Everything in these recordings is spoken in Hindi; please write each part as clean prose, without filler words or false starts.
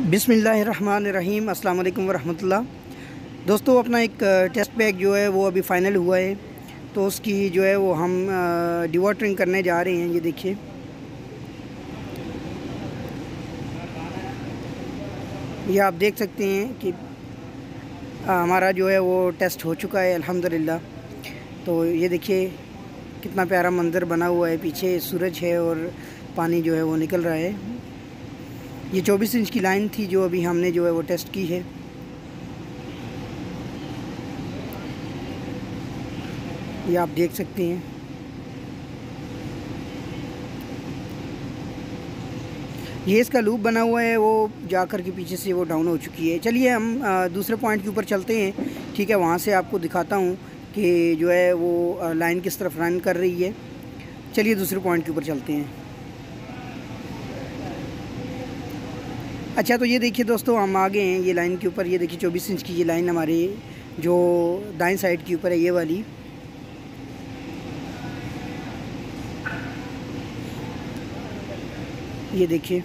बिस्मिल्लाहिर्रहमानिर्रहीम, अस्सलाम वालेकुम वरहमतुल्लाह। दोस्तों, अपना एक टेस्ट बैग जो है वो अभी फ़ाइनल हुआ है, तो उसकी जो है वो हम डिवाटरिंग करने जा रहे हैं। ये देखिए, ये आप देख सकते हैं कि हमारा जो है वो टेस्ट हो चुका है अल्हम्दुलिल्लाह। तो ये देखिए कितना प्यारा मंज़र बना हुआ है, पीछे सूरज है और पानी जो है वो निकल रहा है। ये 24 इंच की लाइन थी जो अभी हमने जो है वो टेस्ट की है। ये आप देख सकते हैं। ये इसका लूप बना हुआ है, वो जाकर के पीछे से वो डाउन हो चुकी है। चलिए हम दूसरे पॉइंट के ऊपर चलते हैं। ठीक है, वहाँ से आपको दिखाता हूँ कि जो है वो लाइन किस तरफ रन कर रही है। चलिए दूसरे पॉइंट के ऊपर चलते हैं। अच्छा, तो ये देखिए दोस्तों, हम आ गए हैं ये लाइन के ऊपर। ये देखिए 24 इंच की ये लाइन हमारी जो दाएं साइड के ऊपर है, ये वाली। ये देखिए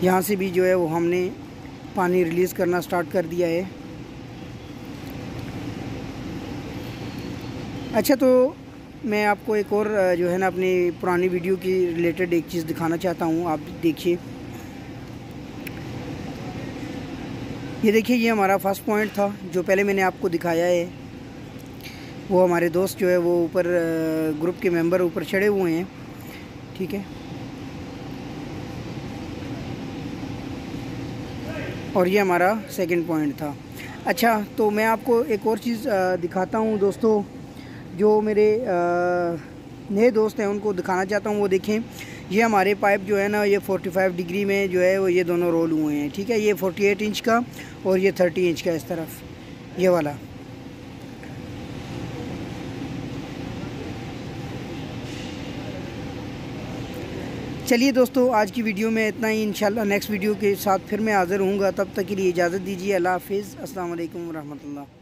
यहाँ से भी जो है वो हमने पानी रिलीज़ करना स्टार्ट कर दिया है। अच्छा, तो मैं आपको एक और जो है ना अपनी पुरानी वीडियो की रिलेटेड एक चीज़ दिखाना चाहता हूँ। आप देखिए, ये देखिए, ये हमारा फर्स्ट पॉइंट था जो पहले मैंने आपको दिखाया है। वो हमारे दोस्त जो है वो ऊपर ग्रुप के मेंबर ऊपर चढ़े हुए हैं। ठीक है, और ये हमारा सेकंड पॉइंट था। अच्छा, तो मैं आपको एक और चीज़ दिखाता हूँ दोस्तों, जो मेरे नए दोस्त हैं उनको दिखाना चाहता हूँ। वो देखें, ये हमारे पाइप जो है ना, ये 45 डिग्री में जो है वो ये दोनों रोल हुए हैं। ठीक है, ये 48 इंच का और ये 30 इंच का, इस तरफ ये वाला। चलिए दोस्तों, आज की वीडियो में इतना ही। इंशाल्लाह नेक्स्ट वीडियो के साथ फिर मैं हाज़िर हूँगा। तब तक के लिए इजाज़त दीजिए। अल्लाह हाफ़िज़, अस्सलाम वालेकुम रहमतुल्लाह।